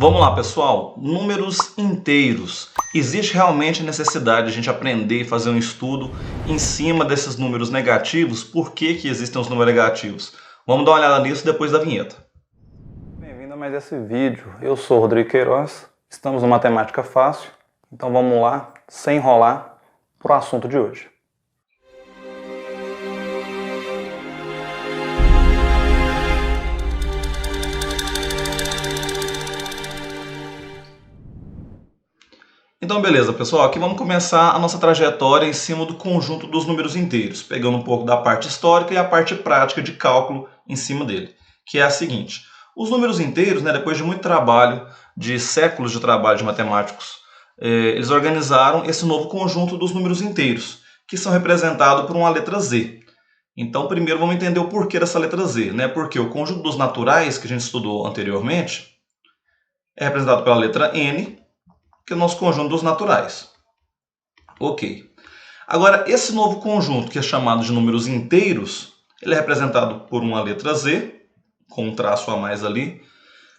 Vamos lá, pessoal. Números inteiros. Existe realmente necessidade de a gente aprender e fazer um estudo em cima desses números negativos? Por que existem os números negativos? Vamos dar uma olhada nisso depois da vinheta. Bem-vindo a mais esse vídeo. Eu sou Rodrigo Queiroz, estamos no Matemática Fácil, então vamos lá, sem enrolar, para o assunto de hoje. Então, beleza, pessoal. Aqui vamos começar a nossa trajetória em cima do conjunto dos números inteiros, pegando um pouco da parte histórica e a parte prática de cálculo em cima dele, que é a seguinte. Os números inteiros, depois de muito trabalho, de séculos de trabalho de matemáticos, eles organizaram esse novo conjunto dos números inteiros, que são representados por uma letra Z. Então, primeiro vamos entender o porquê dessa letra Z, Porque o conjunto dos naturais, que a gente estudou anteriormente, é representado pela letra N, que é o nosso conjunto dos naturais. Ok. Agora, esse novo conjunto, que é chamado de números inteiros, ele é representado por uma letra Z, com um traço a mais ali.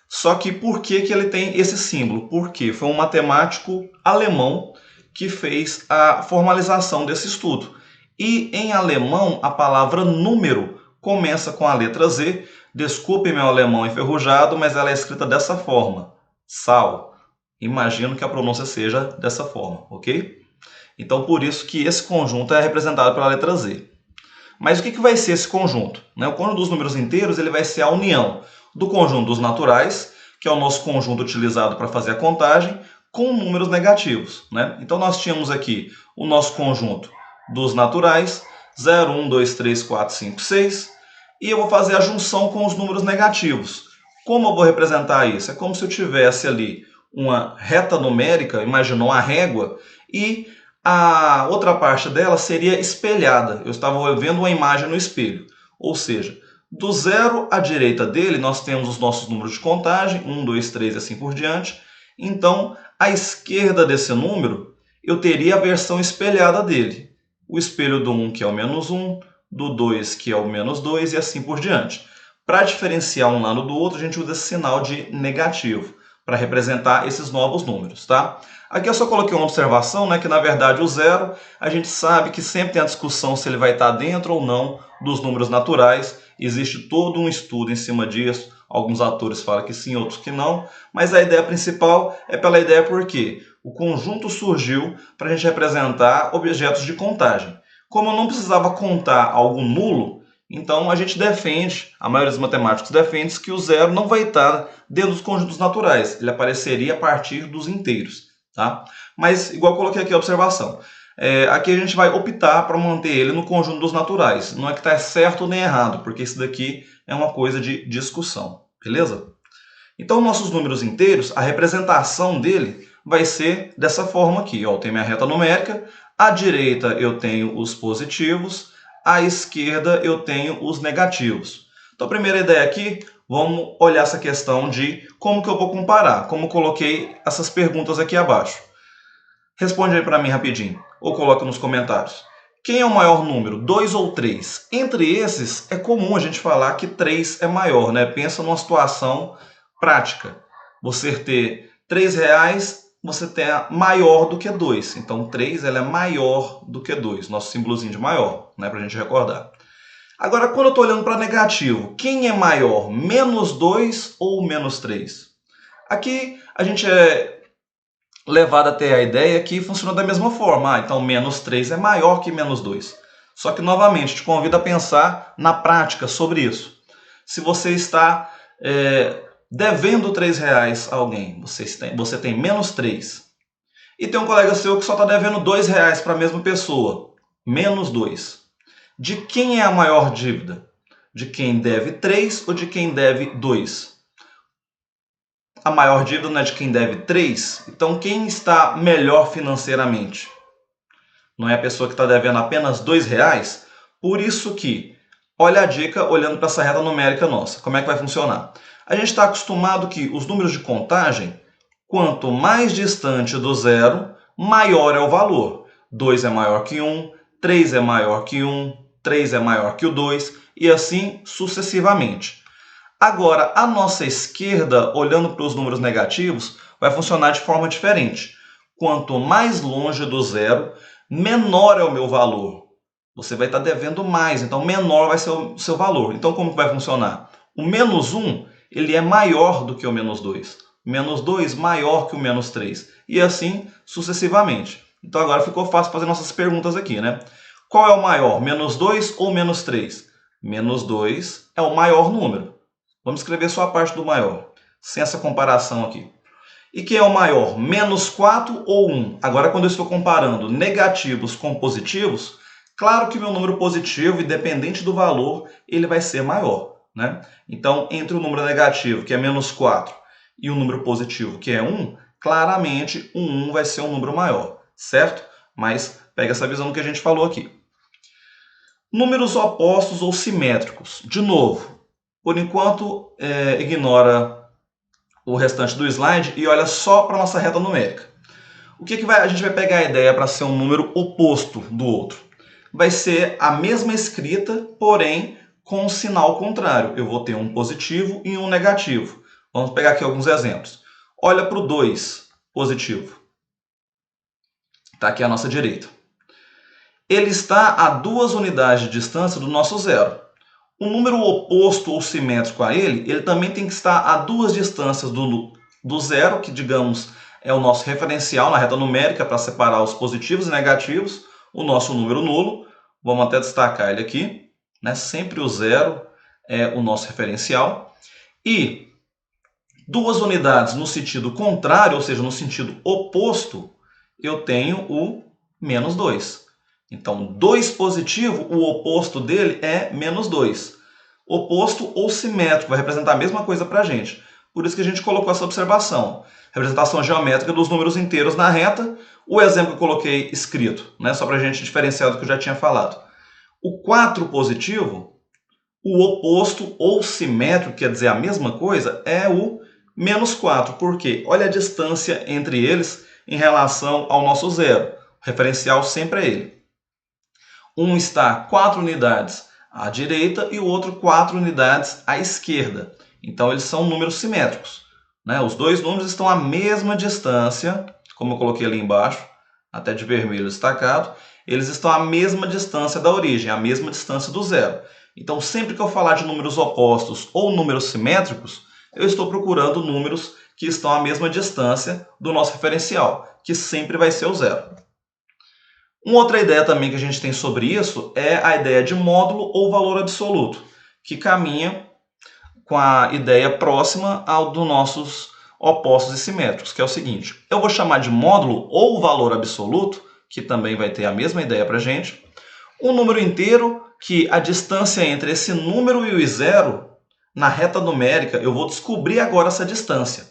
Só que por que ele tem esse símbolo? Porque foi um matemático alemão que fez a formalização desse estudo. E em alemão, a palavra número começa com a letra Z. Desculpe meu alemão enferrujado, mas ela é escrita dessa forma. Sal. Imagino que a pronúncia seja dessa forma, ok? Então, por isso que esse conjunto é representado pela letra Z. Mas o que vai ser esse conjunto? O conjunto dos números inteiros ele vai ser a união do conjunto dos naturais, que é o nosso conjunto utilizado para fazer a contagem, com números negativos. Então, nós tínhamos aqui o nosso conjunto dos naturais, 0, 1, 2, 3, 4, 5, 6, e eu vou fazer a junção com os números negativos. Como eu vou representar isso? É como se eu tivesse ali uma reta numérica, imaginou uma régua, e a outra parte dela seria espelhada. Eu estava vendo uma imagem no espelho. Ou seja, do zero à direita dele, nós temos os nossos números de contagem, 1, 2, 3 e assim por diante. Então, à esquerda desse número, eu teria a versão espelhada dele. O espelho do 1, que é o menos 1, do 2, que é o menos 2 e assim por diante. Para diferenciar um lado do outro, a gente usa esse sinal de negativo, para representar esses novos números, tá? Aqui eu só coloquei uma observação, que na verdade o zero, a gente sabe que sempre tem a discussão se ele vai estar dentro ou não dos números naturais. Existe todo um estudo em cima disso. Alguns autores falam que sim, outros que não. Mas a ideia principal é pela ideia porque o conjunto surgiu para a gente representar objetos de contagem. Como eu não precisava contar algo nulo, então a gente defende, a maioria dos matemáticos defende que o zero não vai estar dentro dos conjuntos naturais. Ele apareceria a partir dos inteiros. Tá? Mas, igual eu coloquei aqui a observação, aqui a gente vai optar para manter ele no conjunto dos naturais. Não é que está certo nem errado, porque isso daqui é uma coisa de discussão. Beleza? Então, nossos números inteiros, a representação dele vai ser dessa forma aqui. Eu tenho minha reta numérica, à direita eu tenho os positivos, à esquerda eu tenho os negativos. Então, a primeira ideia aqui, vamos olhar essa questão de como que eu vou comparar, como eu coloquei essas perguntas aqui abaixo. Responde aí para mim rapidinho, ou coloca nos comentários. Quem é o maior número, 2 ou 3? Entre esses, é comum a gente falar que 3 é maior, Pensa numa situação prática. Você ter R$3, você tem maior do que 2. Então, 3 ela é maior do que 2, nosso símbolozinho de maior, para a gente recordar. Agora, quando eu estou olhando para negativo, quem é maior, menos 2 ou menos 3? Aqui a gente é levado a ter a ideia que funciona da mesma forma. Então, menos 3 é maior que menos 2. Só que, novamente, te convido a pensar na prática sobre isso. Se você está devendo R$3 a alguém, você tem menos 3. E tem um colega seu que só está devendo R$2 para a mesma pessoa, menos 2. De quem é a maior dívida? De quem deve 3 ou de quem deve 2? A maior dívida não é de quem deve 3? Então, quem está melhor financeiramente? Não é a pessoa que está devendo apenas R$2? Por isso que, olha a dica olhando para essa reta numérica nossa. Como é que vai funcionar? A gente está acostumado que os números de contagem, quanto mais distante do zero, maior é o valor. 2 é maior que 1, 3 é maior que 1, 3 é maior que o 2 e assim sucessivamente. Agora, a nossa esquerda, olhando para os números negativos, vai funcionar de forma diferente. Quanto mais longe do zero, menor é o meu valor. Você vai estar devendo mais, então menor vai ser o seu valor. Então como vai funcionar? O menos 1 ele é maior do que o menos 2. Menos 2 maior que o menos 3. E assim sucessivamente. Então agora ficou fácil fazer nossas perguntas aqui, né? Qual é o maior, menos 2 ou menos 3? Menos 2 é o maior número. Vamos escrever só a parte do maior, sem essa comparação aqui. E quem é o maior, menos 4 ou 1? Agora, quando eu estou comparando negativos com positivos, claro que o meu número positivo, independente do valor, ele vai ser maior, né? Então, entre o número negativo, que é menos 4, e o número positivo, que é 1, claramente o 1 vai ser um número maior, certo? Mas pega essa visão do que a gente falou aqui. Números opostos ou simétricos. De novo, por enquanto, ignora o restante do slide e olha só para a nossa reta numérica. O que a gente vai pegar a ideia para ser um número oposto do outro? Vai ser a mesma escrita, porém com um sinal contrário. Eu vou ter um positivo e um negativo. Vamos pegar aqui alguns exemplos. Olha para o 2 positivo. Está aqui à nossa direita. Ele está a 2 unidades de distância do nosso zero. O número oposto ou simétrico a ele também tem que estar a 2 distâncias do zero, que digamos é o nosso referencial na reta numérica para separar os positivos e negativos, o nosso número nulo. Vamos até destacar ele aqui, né? Sempre o zero é o nosso referencial. E 2 unidades no sentido contrário, ou seja, no sentido oposto, eu tenho o menos 2. Então, 2 positivo, o oposto dele é menos 2. Oposto ou simétrico, vai representar a mesma coisa para a gente. Por isso que a gente colocou essa observação. Representação geométrica dos números inteiros na reta. O exemplo que eu coloquei escrito, né, só para a gente diferenciar do que eu já tinha falado. O 4 positivo, o oposto ou simétrico, quer dizer a mesma coisa, é o menos 4. Por quê? Olha a distância entre eles em relação ao nosso zero. O referencial sempre é ele. Um está 4 unidades à direita e o outro 4 unidades à esquerda. Então, eles são números simétricos, né? Os dois números estão à mesma distância, como eu coloquei ali embaixo, até de vermelho destacado, eles estão à mesma distância da origem, à mesma distância do zero. Então, sempre que eu falar de números opostos ou números simétricos, eu estou procurando números que estão à mesma distância do nosso referencial, que sempre vai ser o zero. Uma outra ideia também que a gente tem sobre isso é a ideia de módulo ou valor absoluto, que caminha com a ideia próxima ao dos nossos opostos e simétricos, que é o seguinte: eu vou chamar de módulo ou valor absoluto, que também vai ter a mesma ideia para a gente, um número inteiro que a distância entre esse número e o zero, na reta numérica, eu vou descobrir agora essa distância.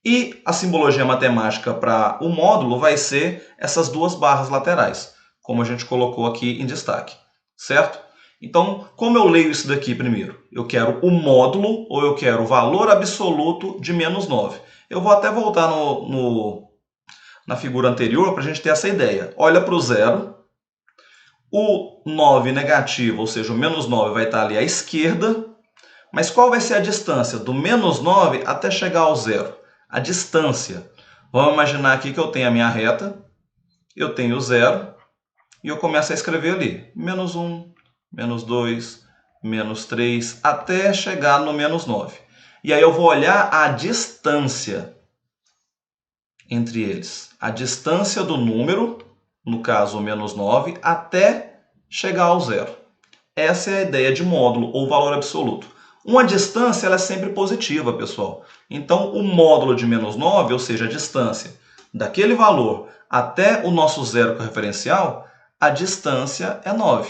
E a simbologia matemática para o módulo vai ser essas 2 barras laterais, como a gente colocou aqui em destaque, certo? Então, como eu leio isso daqui primeiro? Eu quero o módulo ou eu quero o valor absoluto de menos 9. Eu vou até voltar na figura anterior para a gente ter essa ideia. Olha para o zero, o 9 negativo, ou seja, o menos 9 vai estar ali à esquerda, mas qual vai ser a distância do menos 9 até chegar ao zero? A distância. Vamos imaginar aqui que eu tenho a minha reta, eu tenho o zero, e eu começo a escrever ali, menos 1, menos 2, menos 3, até chegar no menos 9. E aí eu vou olhar a distância entre eles. A distância do número, no caso o menos 9, até chegar ao zero. Essa é a ideia de módulo ou valor absoluto. Uma distância ela é sempre positiva, pessoal. Então, o módulo de menos 9, ou seja, a distância daquele valor até o nosso zero, que é o referencial, a distância é 9.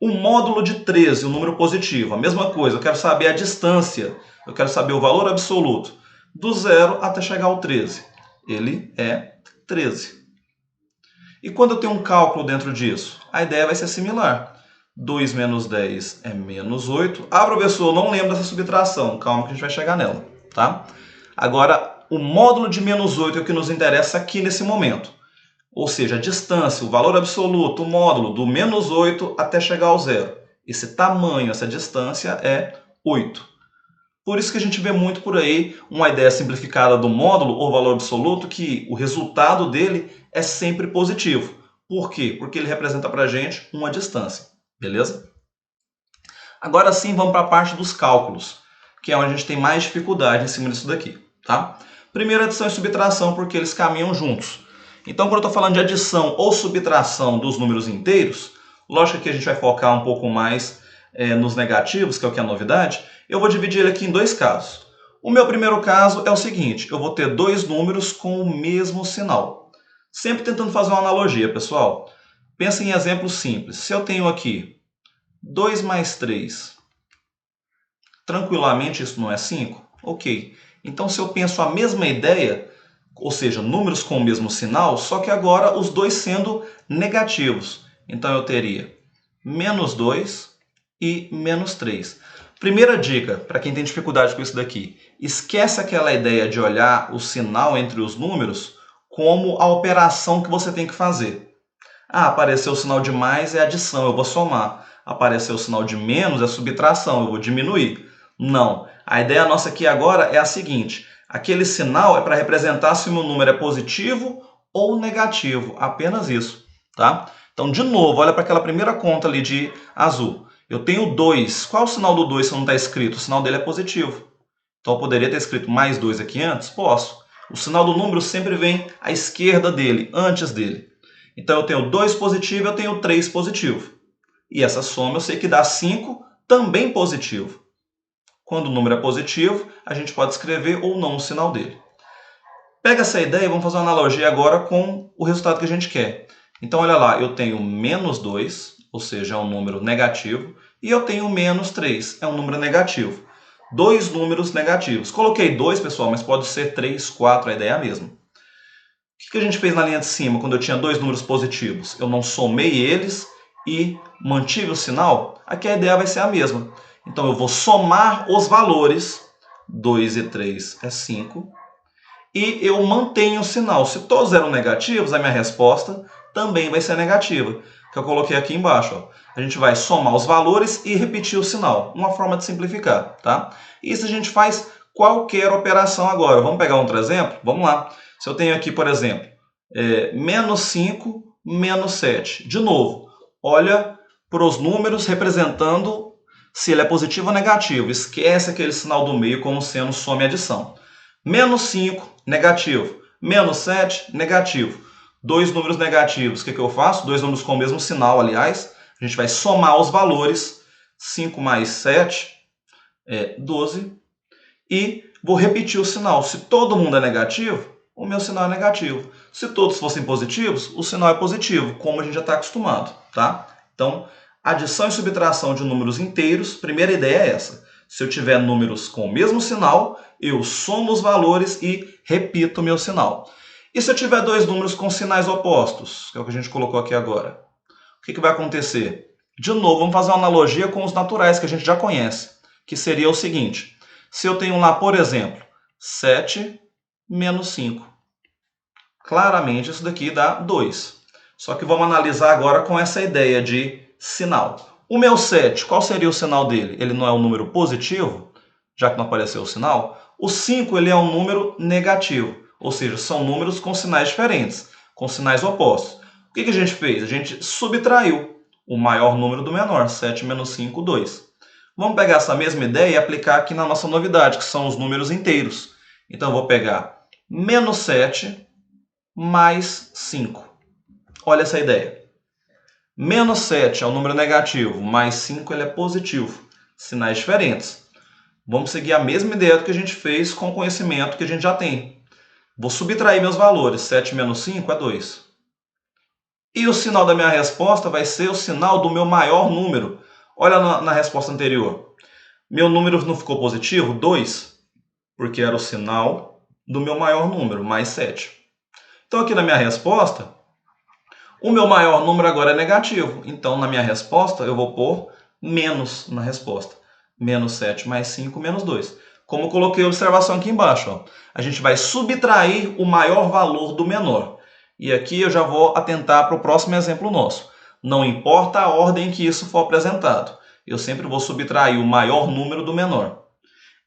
O módulo de 13, o número positivo, a mesma coisa. Eu quero saber a distância, eu quero saber o valor absoluto do zero até chegar ao 13. Ele é 13. E quando eu tenho um cálculo dentro disso? A ideia vai ser similar. 2 menos 10 é menos 8. Ah, professor, não lembro dessa subtração. Calma que a gente vai chegar nela, tá? Agora, o módulo de menos 8 é o que nos interessa aqui nesse momento. Ou seja, a distância, o valor absoluto, o módulo do menos 8 até chegar ao zero. Esse tamanho, essa distância é 8. Por isso que a gente vê muito por aí uma ideia simplificada do módulo ou valor absoluto que o resultado dele é sempre positivo. Por quê? Porque ele representa para a gente uma distância, beleza? Agora sim, vamos para a parte dos cálculos, que é onde a gente tem mais dificuldade em cima disso daqui, tá? Primeiro, adição e subtração, porque eles caminham juntos. Então, quando eu estou falando de adição ou subtração dos números inteiros, lógico que a gente vai focar um pouco mais nos negativos, que é o que é a novidade, eu vou dividir ele aqui em dois casos. O meu primeiro caso é o seguinte, eu vou ter dois números com o mesmo sinal. Sempre tentando fazer uma analogia, pessoal. Pensa em exemplos simples. Se eu tenho aqui 2 mais 3, tranquilamente isso não é 5? Ok. Então, se eu penso a mesma ideia, ou seja, números com o mesmo sinal, só que agora os dois sendo negativos. Então, eu teria menos 2 e menos 3. Primeira dica, para quem tem dificuldade com isso daqui, esquece aquela ideia de olhar o sinal entre os números como a operação que você tem que fazer. Ah, apareceu o sinal de mais é adição, eu vou somar. Apareceu o sinal de menos é subtração, eu vou diminuir. Não. A ideia nossa aqui agora é a seguinte. Aquele sinal é para representar se o meu número é positivo ou negativo. Apenas isso, tá? Então, de novo, olha para aquela primeira conta ali de azul. Eu tenho 2. Qual é o sinal do 2 se não está escrito? O sinal dele é positivo. Então, eu poderia ter escrito mais 2 aqui antes? Posso. O sinal do número sempre vem à esquerda dele, antes dele. Então, eu tenho 2 positivo e eu tenho 3 positivo. E essa soma eu sei que dá 5, também positivo. Quando o número é positivo, a gente pode escrever ou não o sinal dele. Pega essa ideia e vamos fazer uma analogia agora com o resultado que a gente quer. Então, olha lá, eu tenho menos 2, ou seja, é um número negativo, e eu tenho menos 3, é um número negativo. Dois números negativos. Coloquei 2, pessoal, mas pode ser 3, 4, a ideia é a mesma. O que a gente fez na linha de cima quando eu tinha dois números positivos? Eu não somei eles e mantive o sinal? Aqui a ideia vai ser a mesma. Então eu vou somar os valores, 2 e 3 é 5, e eu mantenho o sinal. Se todos eram negativos, a minha resposta também vai ser negativa, que eu coloquei aqui embaixo. Ó. A gente vai somar os valores e repetir o sinal, uma forma de simplificar. Tá? Isso a gente faz qualquer operação agora. Vamos pegar outro exemplo? Vamos lá. Se eu tenho aqui, por exemplo, menos 5, menos 7. De novo, olha para os números representando se ele é positivo ou negativo. Esquece aquele sinal do meio como sendo soma e adição. Menos 5, negativo. Menos 7, negativo. Dois números negativos. O que eu faço? Dois números com o mesmo sinal, aliás. A gente vai somar os valores. 5 mais 7 é 12. E vou repetir o sinal. Se todo mundo é negativo, o meu sinal é negativo. Se todos fossem positivos, o sinal é positivo, como a gente já está acostumado. Tá? Então, adição e subtração de números inteiros, primeira ideia é essa. Se eu tiver números com o mesmo sinal, eu somo os valores e repito o meu sinal. E se eu tiver dois números com sinais opostos, que é o que a gente colocou aqui agora? O que vai acontecer? De novo, vamos fazer uma analogia com os naturais que a gente já conhece, que seria o seguinte. Se eu tenho lá, por exemplo, 7 menos 5. Claramente, isso daqui dá 2. Só que vamos analisar agora com essa ideia de sinal. O meu 7, qual seria o sinal dele? Ele não é um número positivo, já que não apareceu o sinal. O 5 ele é um número negativo, ou seja, são números com sinais diferentes, com sinais opostos. O que a gente fez? A gente subtraiu o maior número do menor, 7 menos 5, 2. Vamos pegar essa mesma ideia e aplicar aqui na nossa novidade, que são os números inteiros. Então, eu vou pegar menos 7 mais 5. Olha essa ideia. Menos 7 é um número negativo, mais 5 ele é positivo. Sinais diferentes. Vamos seguir a mesma ideia do que a gente fez com o conhecimento que a gente já tem. Vou subtrair meus valores. 7 menos 5 é 2. E o sinal da minha resposta vai ser o sinal do meu maior número. Olha na resposta anterior. Meu número não ficou positivo? 2. Porque era o sinal do meu maior número, mais 7. Então, aqui na minha resposta, o meu maior número agora é negativo. Então, na minha resposta, eu vou pôr menos na resposta. Menos 7 mais 5, menos 2. Como eu coloquei a observação aqui embaixo, ó, a gente vai subtrair o maior valor do menor. E aqui eu já vou atentar para o próximo exemplo nosso. Não importa a ordem que isso for apresentado. Eu sempre vou subtrair o maior número do menor.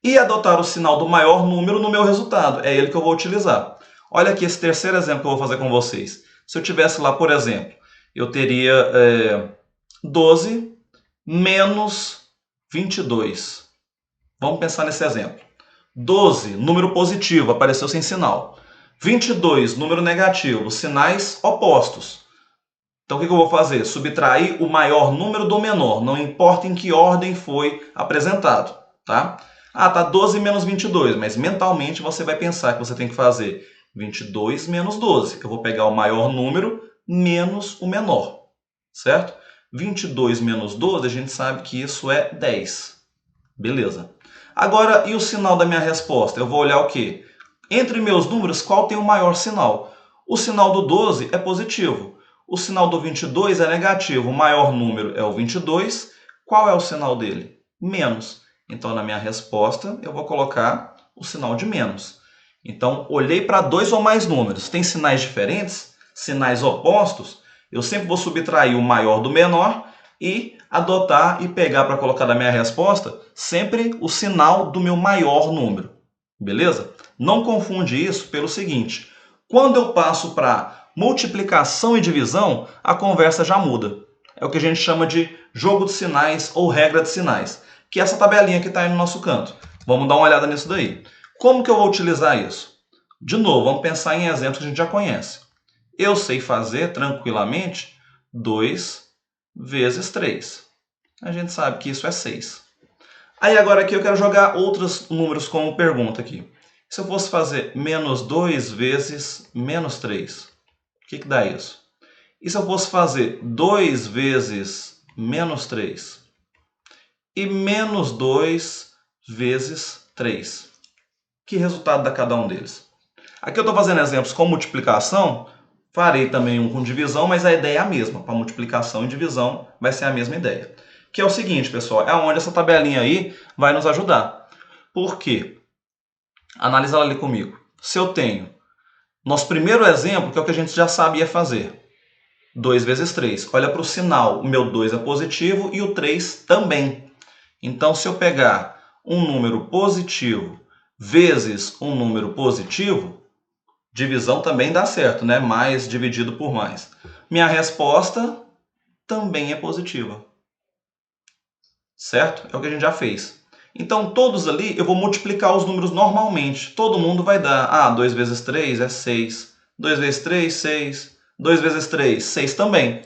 e adotar o sinal do maior número no meu resultado. É ele que eu vou utilizar. Olha aqui esse terceiro exemplo que eu vou fazer com vocês. Se eu tivesse lá, por exemplo, eu teria 12 menos 22. Vamos pensar nesse exemplo. 12, número positivo, apareceu sem sinal. 22, número negativo, sinais opostos. Então o que eu vou fazer? Subtrair o maior número do menor, não importa em que ordem foi apresentado. Tá? Tá 12 menos 22, mas mentalmente você vai pensar que você tem que fazer 22 menos 12. Eu vou pegar o maior número menos o menor, certo? 22 menos 12, a gente sabe que isso é 10. Beleza. Agora, e o sinal da minha resposta? Eu vou olhar o quê? Entre meus números, qual tem o maior sinal? O sinal do 12 é positivo. O sinal do 22 é negativo. O maior número é o 22. Qual é o sinal dele? Menos. Então, na minha resposta, eu vou colocar o sinal de menos. Então, olhei para dois ou mais números. Tem sinais diferentes, sinais opostos. Eu sempre vou subtrair o maior do menor e adotar e pegar para colocar na minha resposta sempre o sinal do meu maior número. Beleza? Não confunde isso pelo seguinte. Quando eu passo para multiplicação e divisão, a conversa já muda. É o que a gente chama de jogo de sinais ou regra de sinais, que é essa tabelinha que está aí no nosso canto. Vamos dar uma olhada nisso daí. Como que eu vou utilizar isso? De novo, vamos pensar em exemplos que a gente já conhece. Eu sei fazer tranquilamente 2 vezes 3. A gente sabe que isso é 6. Aí agora aqui eu quero jogar outros números como pergunta aqui. Se eu fosse fazer menos 2 vezes menos 3, o que dá isso? E se eu fosse fazer 2 vezes menos 3 e menos 2 vezes 3? Que resultado dá cada um deles? Aqui eu estou fazendo exemplos com multiplicação, farei também um com divisão, mas a ideia é a mesma. Para multiplicação e divisão vai ser a mesma ideia. Que é o seguinte, pessoal, é onde essa tabelinha aí vai nos ajudar. Por quê? Analisa ela ali comigo. Se eu tenho nosso primeiro exemplo, que é o que a gente já sabia fazer. 2 vezes 3. Olha para o sinal. O meu 2 é positivo e o 3 também. Então, se eu pegar um número positivo vezes um número positivo, divisão também dá certo, né? Mais dividido por mais. Minha resposta também é positiva. Certo? É o que a gente já fez. Então, todos ali, eu vou multiplicar os números normalmente. Todo mundo vai dar, 2 vezes 3 é 6. 2 vezes 3, 6. 2 vezes 3, 6 também.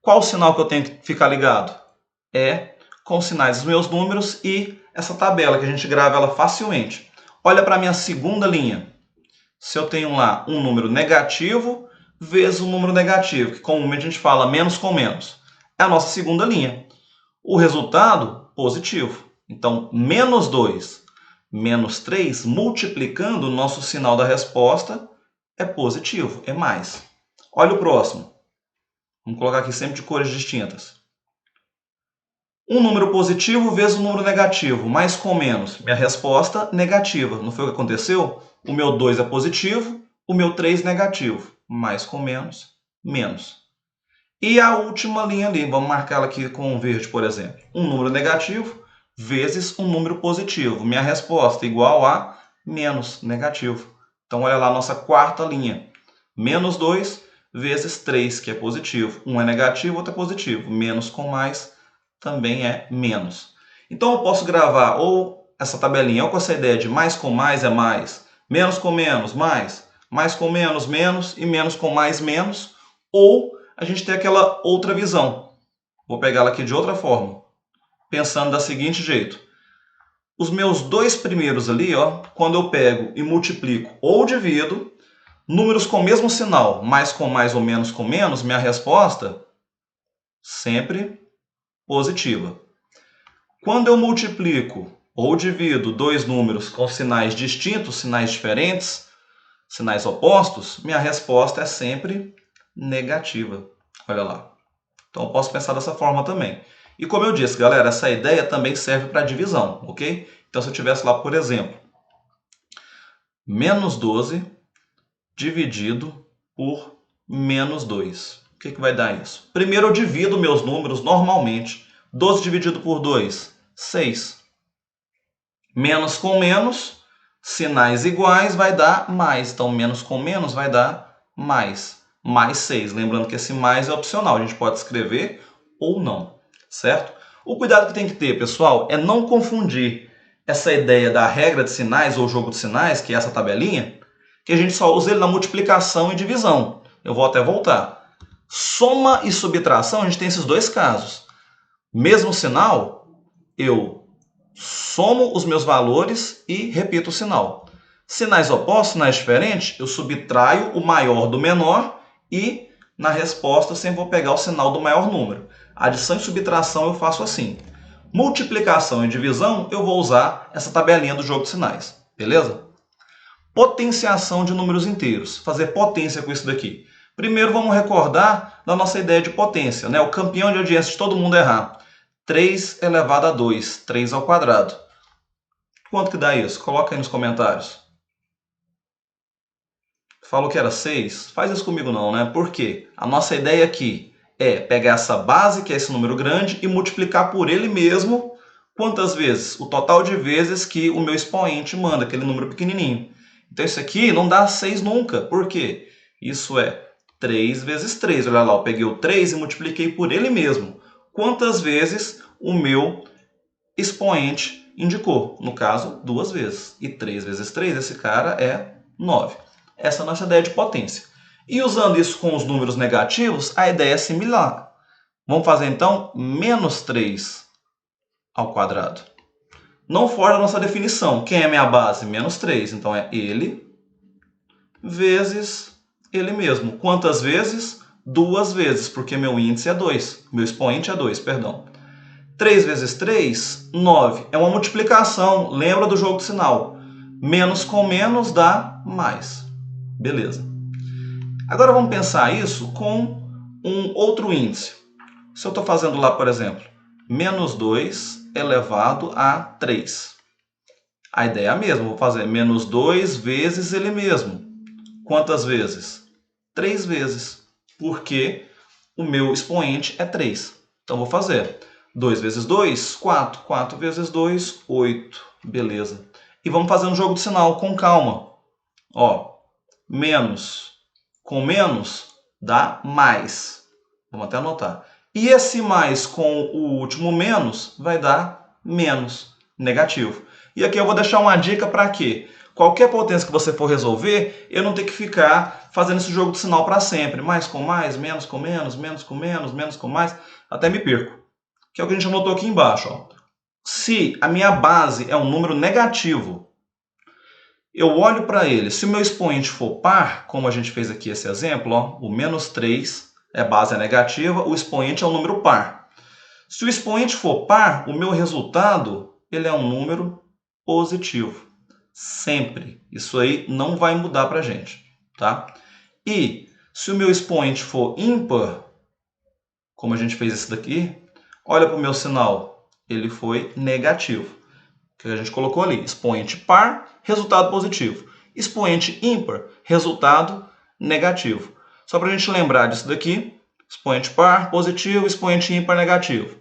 Qual o sinal que eu tenho que ficar ligado? É com os sinais dos meus números e essa tabela, que a gente grava ela facilmente. Olha para a minha segunda linha. Se eu tenho lá um número negativo vezes um número negativo, que comumente a gente fala menos com menos, é a nossa segunda linha. O resultado, positivo. Então, menos 2 menos 3, multiplicando o nosso sinal da resposta, é positivo, é mais. Olha o próximo. Vamos colocar aqui sempre de cores distintas. Um número positivo vezes um número negativo, mais com menos. Minha resposta, negativa. Não foi o que aconteceu? O meu 2 é positivo, o meu 3 negativo. Mais com menos, menos. E a última linha ali, vamos marcar ela aqui com verde, por exemplo. Um número negativo vezes um número positivo. Minha resposta igual a menos negativo. Então, olha lá a nossa quarta linha. Menos 2 vezes 3, que é positivo. Um é negativo, outro é positivo. Menos com mais também é menos. Então, eu posso gravar ou essa tabelinha, ou com essa ideia de mais com mais é mais, menos com menos, mais com menos, menos, e menos com mais, menos, ou a gente tem aquela outra visão. Vou pegar ela aqui de outra forma, pensando da seguinte jeito. Os meus dois primeiros ali, quando eu pego e multiplico ou divido, números com o mesmo sinal, mais com mais ou menos com menos, minha resposta sempre positiva. Quando eu multiplico ou divido dois números com sinais distintos, sinais diferentes, sinais opostos, minha resposta é sempre negativa. Olha lá. Então eu posso pensar dessa forma também. E como eu disse, galera, essa ideia também serve para divisão, ok? Então se eu tivesse lá, por exemplo, menos 12 dividido por menos 2. O que vai dar isso? Primeiro eu divido meus números normalmente. 12 dividido por 2, 6. Menos com menos, sinais iguais vai dar mais. Então, menos com menos vai dar mais. Mais 6. Lembrando que esse mais é opcional. A gente pode escrever ou não, certo? O cuidado que tem que ter, pessoal, é não confundir essa ideia da regra de sinais ou jogo de sinais, que é essa tabelinha, que a gente só usa ele na multiplicação e divisão. Eu vou até voltar. Soma e subtração, a gente tem esses dois casos. Mesmo sinal, eu somo os meus valores e repito o sinal. Sinais opostos, sinais diferentes, eu subtraio o maior do menor e na resposta eu sempre vou pegar o sinal do maior número. Adição e subtração eu faço assim. Multiplicação e divisão eu vou usar essa tabelinha do jogo de sinais. Beleza? Potenciação de números inteiros. Fazer potência com isso daqui. Primeiro vamos recordar da nossa ideia de potência, né? O campeão de audiência de todo mundo errar. 3 elevado a 2, 3 ao quadrado. Quanto que dá isso? Coloca aí nos comentários. Falou que era 6? Faz isso comigo não, né? Por quê? A nossa ideia aqui é pegar essa base, que é esse número grande, e multiplicar por ele mesmo quantas vezes? O total de vezes que o meu expoente manda, aquele número pequenininho. Então isso aqui não dá 6 nunca. Por quê? Isso é 3 vezes 3. Olha lá, eu peguei o 3 e multipliquei por ele mesmo. Quantas vezes o meu expoente indicou? No caso, 2 vezes. E 3 vezes 3, esse cara é 9. Essa é a nossa ideia de potência. E usando isso com os números negativos, a ideia é similar. Vamos fazer então menos 3 ao quadrado. Não fora da nossa definição. Quem é minha base? Menos 3. Então é ele vezes ele mesmo. Quantas vezes? 2 vezes, porque meu índice é 2. Meu expoente é 2, perdão. 3 vezes 3, 9. É uma multiplicação. Lembra do jogo de sinal. Menos com menos dá mais. Beleza. Agora vamos pensar isso com um outro índice. Se eu estou fazendo lá, por exemplo, menos 2 elevado a 3. A ideia é a mesma. Vou fazer menos 2 vezes ele mesmo. Quantas vezes? 3 vezes. Porque o meu expoente é 3. Então vou fazer 2 vezes 2, 4. 4 vezes 2, 8. Beleza. E vamos fazer um jogo de sinal com calma. Ó, menos com menos dá mais. Vamos até anotar. E esse mais com o último menos vai dar menos, negativo. E aqui eu vou deixar uma dica para quê? Qualquer potência que você for resolver, eu não tenho que ficar fazendo esse jogo de sinal para sempre. Mais com mais, menos com menos, menos com menos, menos com mais, até me perco. Que é o que a gente anotou aqui embaixo. Ó. Se a minha base é um número negativo, eu olho para ele. Se o meu expoente for par, como a gente fez aqui esse exemplo, ó, o menos 3, base é negativa, o expoente é um número par. Se o expoente for par, o meu resultado ele é um número positivo. Sempre. Isso aí não vai mudar para a gente. Tá? E se o meu expoente for ímpar, como a gente fez esse daqui, olha para o meu sinal, ele foi negativo. Que a gente colocou ali, expoente par, resultado positivo. Expoente ímpar, resultado negativo. Só para a gente lembrar disso daqui, expoente par, positivo, expoente ímpar, negativo.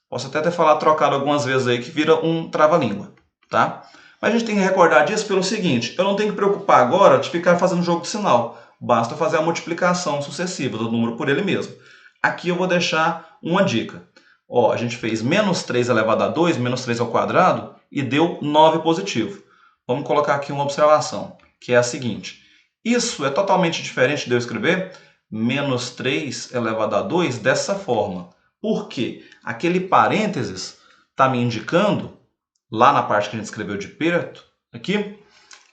Posso até ter falado trocado algumas vezes aí que vira um trava-língua, tá? Mas a gente tem que recordar disso pelo seguinte, eu não tenho que preocupar agora de ficar fazendo jogo de sinal. Basta fazer a multiplicação sucessiva do número por ele mesmo. Aqui eu vou deixar uma dica. Ó, a gente fez menos 3 elevado a 2, menos 3 ao quadrado, e deu 9 positivo. Vamos colocar aqui uma observação, que é a seguinte. Isso é totalmente diferente de eu escrever menos 3 elevado a 2 dessa forma. Por quê? Aquele parênteses está me indicando, lá na parte que a gente escreveu de perto, aqui,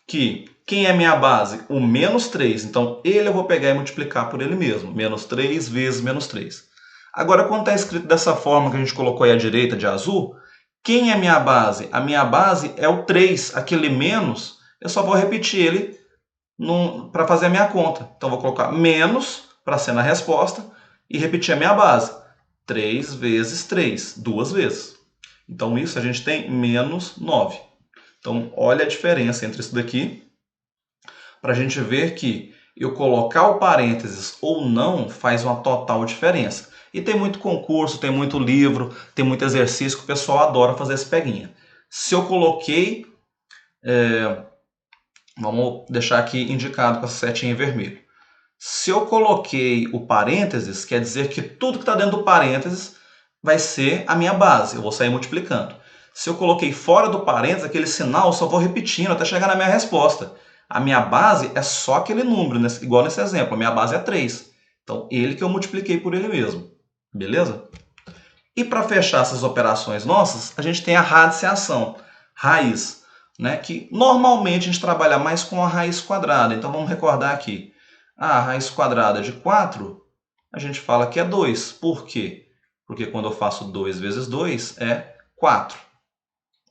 que quem é minha base? O menos 3. Então, ele eu vou pegar e multiplicar por ele mesmo. Menos 3 vezes menos 3. Agora, quando está escrito dessa forma que a gente colocou aí à direita de azul, quem é minha base? A minha base é o 3. Aquele menos, eu só vou repetir ele para fazer a minha conta. Então, vou colocar menos para ser na resposta e repetir a minha base. 3 vezes 3, 2 vezes. Então, isso a gente tem menos 9. Então, olha a diferença entre isso daqui, para a gente ver que eu colocar o parênteses ou não faz uma total diferença. E tem muito concurso, tem muito livro, tem muito exercício que o pessoal adora fazer esse peguinha. Se eu coloquei, vamos deixar aqui indicado com essa setinha em vermelho. Se eu coloquei o parênteses, quer dizer que tudo que está dentro do parênteses vai ser a minha base, eu vou sair multiplicando. Se eu coloquei fora do parênteses, aquele sinal, eu só vou repetindo até chegar na minha resposta. A minha base é só aquele número, igual nesse exemplo, a minha base é 3. Então, ele que eu multipliquei por ele mesmo. Beleza? E para fechar essas operações nossas, a gente tem a radiciação, raiz, né? Que normalmente a gente trabalha mais com a raiz quadrada. Então, vamos recordar aqui. A raiz quadrada de 4, a gente fala que é 2. Por quê? Porque quando eu faço 2 vezes 2 é 4.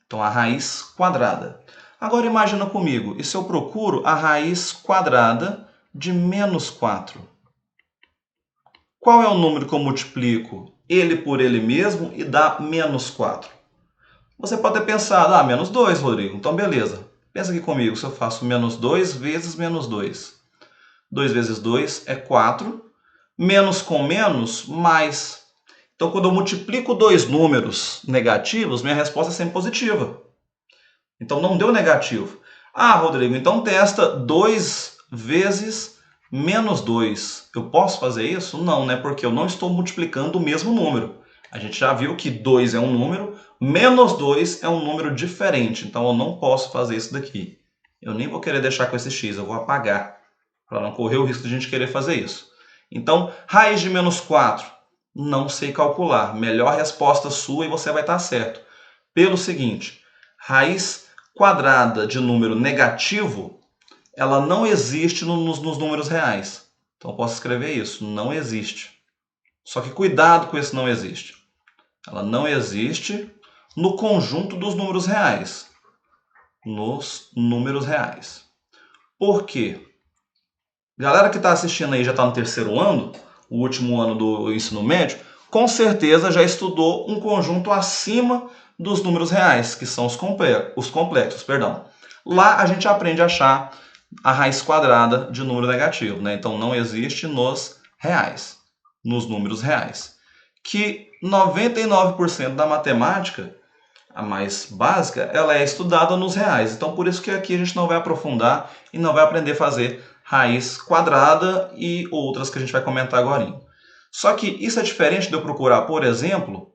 Então, a raiz quadrada. Agora, imagina comigo, e se eu procuro a raiz quadrada de menos 4? Qual é o número que eu multiplico ele por ele mesmo e dá menos 4? Você pode ter pensado, menos 2, Rodrigo. Então, beleza. Pensa aqui comigo, se eu faço menos 2 vezes menos 2. 2 vezes 2 é 4. Menos com menos, mais. Então, quando eu multiplico dois números negativos, minha resposta é sempre positiva. Então, não deu negativo. Rodrigo, então testa 2 vezes menos 2. Eu posso fazer isso? Não, né? Porque eu não estou multiplicando o mesmo número. A gente já viu que 2 é um número, menos 2 é um número diferente. Então, eu não posso fazer isso daqui. Eu nem vou querer deixar com esse x, eu vou apagar, para não correr o risco de a gente querer fazer isso. Então, raiz de menos 4, não sei calcular. Melhor resposta sua e você vai estar certo. Pelo seguinte, raiz quadrada de número negativo, ela não existe nos números reais. Então, eu posso escrever isso, não existe. Só que cuidado com esse não existe. Ela não existe no conjunto dos números reais. Nos números reais. Por quê? Galera que está assistindo aí já está no terceiro ano, o último ano do ensino médio, com certeza já estudou um conjunto acima dos números reais, que são os complexos. Lá a gente aprende a achar a raiz quadrada de número negativo, né? Então não existe nos reais, nos números reais. Que 99% da matemática, a mais básica, ela é estudada nos reais. Então por isso que aqui a gente não vai aprofundar e não vai aprender a fazer raiz quadrada e outras que a gente vai comentar agora. Só que isso é diferente de eu procurar, por exemplo,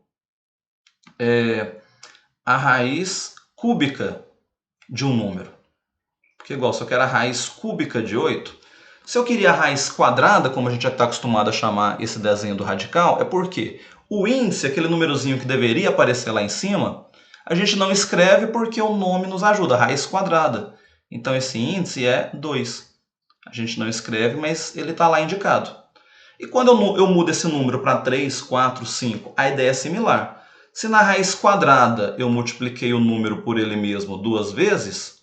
a raiz cúbica de um número. Porque igual, se eu quero a raiz cúbica de 8, se eu queria a raiz quadrada, como a gente já está acostumado a chamar esse desenho do radical, é porque o índice, aquele númerozinho que deveria aparecer lá em cima, a gente não escreve porque o nome nos ajuda, raiz quadrada. Então esse índice é 2. A gente não escreve, mas ele está lá indicado. E quando eu mudo esse número para 3, 4, 5, a ideia é similar. Se na raiz quadrada eu multipliquei o número por ele mesmo 2 vezes,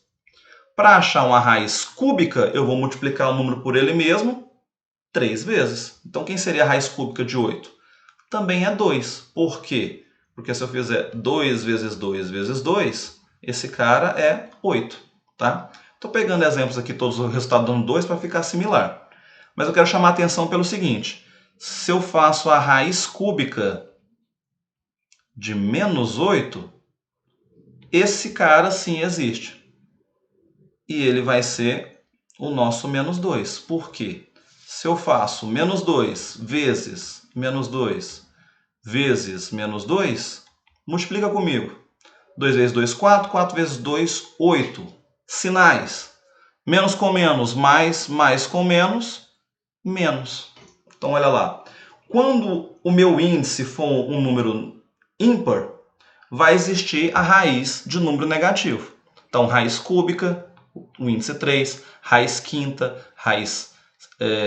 para achar uma raiz cúbica, eu vou multiplicar o número por ele mesmo 3 vezes. Então, quem seria a raiz cúbica de 8? Também é 2. Por quê? Porque se eu fizer 2 vezes 2 vezes 2, esse cara é 8. Tá? Estou pegando exemplos aqui, todos o resultado dando 2 para ficar similar. Mas eu quero chamar a atenção pelo seguinte. Se eu faço a raiz cúbica de menos 8, esse cara sim existe. E ele vai ser o nosso menos 2. Por quê? Se eu faço menos 2 vezes menos 2 vezes menos 2, multiplica comigo. 2 vezes 2, 4. 4 vezes 2, 8. Sinais. Menos com menos, mais com menos, menos. Então, olha lá. Quando o meu índice for um número ímpar, vai existir a raiz de número negativo. Então, raiz cúbica, o índice 3, raiz quinta, raiz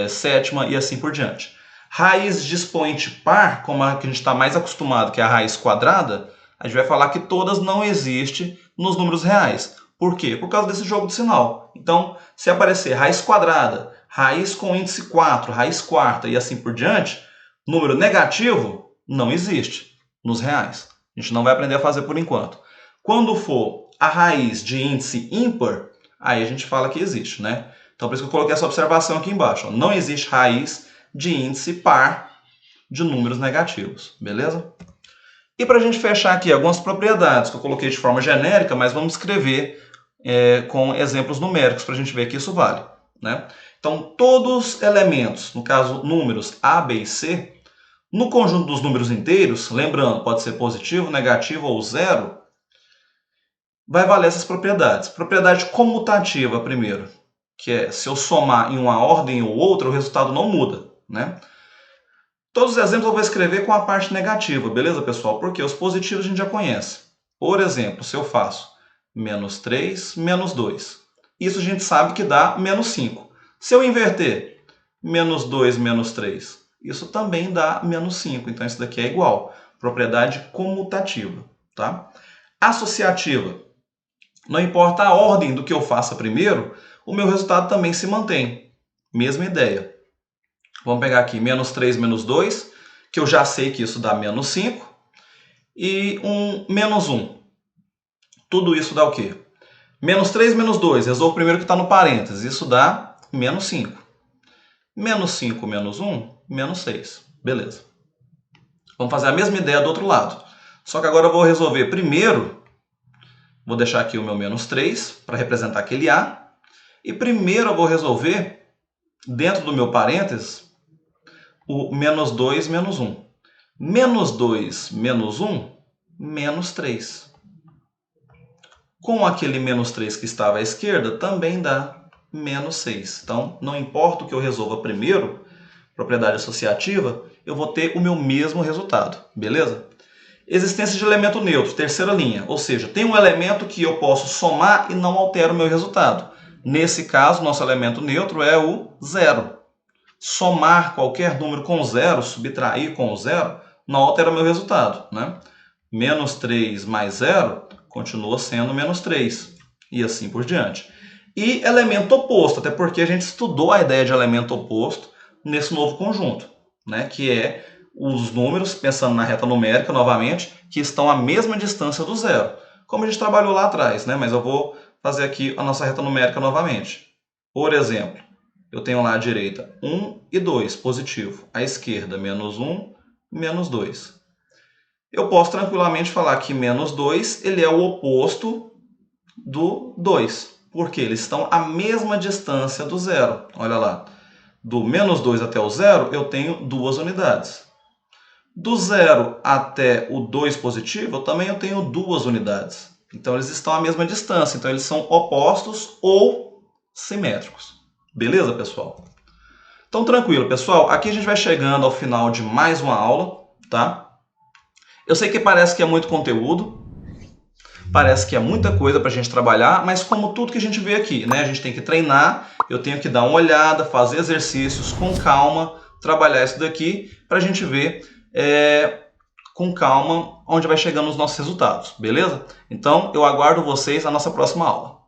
sétima e assim por diante. Raiz de expoente par, como a que a gente está mais acostumado, que é a raiz quadrada, a gente vai falar que todas não existem nos números reais. Por quê? Por causa desse jogo de sinal. Então, se aparecer raiz quadrada, raiz com índice 4, raiz quarta e assim por diante, número negativo não existe nos reais. A gente não vai aprender a fazer por enquanto. Quando for a raiz de índice ímpar, aí a gente fala que existe, né? Então, por isso que eu coloquei essa observação aqui embaixo. Não existe raiz de índice par de números negativos, beleza? E para a gente fechar aqui algumas propriedades que eu coloquei de forma genérica, mas vamos escrever com exemplos numéricos para a gente ver que isso vale, né? Então, todos os elementos, no caso números A, B e C, no conjunto dos números inteiros, lembrando, pode ser positivo, negativo ou zero, vai valer essas propriedades. Propriedade comutativa primeiro, que é se eu somar em uma ordem ou outra, o resultado não muda, né? Todos os exemplos eu vou escrever com a parte negativa, beleza, pessoal? Porque os positivos a gente já conhece. Por exemplo, se eu faço menos 3, menos 2. Isso a gente sabe que dá menos 5. Se eu inverter menos 2, menos 3, isso também dá menos 5. Então isso daqui é igual. Propriedade comutativa, tá? Associativa. Não importa a ordem do que eu faça primeiro, o meu resultado também se mantém. Mesma ideia. Vamos pegar aqui menos 3 menos 2, que eu já sei que isso dá menos 5. E menos 1. Tudo isso dá o quê? Menos 3 menos 2, resolvo o primeiro que está no parênteses. Isso dá menos 5. Menos 5 menos 1, menos 6. Beleza. Vamos fazer a mesma ideia do outro lado. Só que agora eu vou resolver primeiro, vou deixar aqui o meu menos 3 para representar aquele A. E primeiro eu vou resolver, dentro do meu parênteses, o menos 2 menos 1. Menos 2 menos 1, menos 3. Com aquele menos 3 que estava à esquerda, também dá menos 6. Então, não importa o que eu resolva primeiro, propriedade associativa, eu vou ter o meu mesmo resultado, beleza? Existência de elemento neutro, terceira linha. Ou seja, tem um elemento que eu posso somar e não altera o meu resultado. Nesse caso, nosso elemento neutro é o zero. Somar qualquer número com zero, subtrair com zero, não altera o meu resultado, né? Menos 3 mais zero continua sendo menos 3. E assim por diante. E elemento oposto, até porque a gente estudou a ideia de elemento oposto nesse novo conjunto, né? Que é os números, pensando na reta numérica novamente, que estão à mesma distância do zero. Como a gente trabalhou lá atrás, né? Mas eu vou fazer aqui a nossa reta numérica novamente. Por exemplo, eu tenho lá à direita 1 e 2, positivo. À esquerda, menos 1, menos 2. Eu posso tranquilamente falar que menos 2 ele é o oposto do 2. Porque eles estão à mesma distância do zero. Olha lá. Do menos 2 até o zero, eu tenho 2 unidades. Do zero até o 2 positivo, eu tenho 2 unidades. Então, eles estão à mesma distância. Então, eles são opostos ou simétricos. Beleza, pessoal? Então, tranquilo, pessoal. Aqui a gente vai chegando ao final de mais uma aula, tá? Eu sei que parece que é muito conteúdo, parece que é muita coisa para a gente trabalhar, mas como tudo que a gente vê aqui, né? A gente tem que treinar, eu tenho que dar uma olhada, fazer exercícios com calma, trabalhar isso daqui para a gente ver com calma onde vai chegando os nossos resultados, beleza? Então, eu aguardo vocês na nossa próxima aula.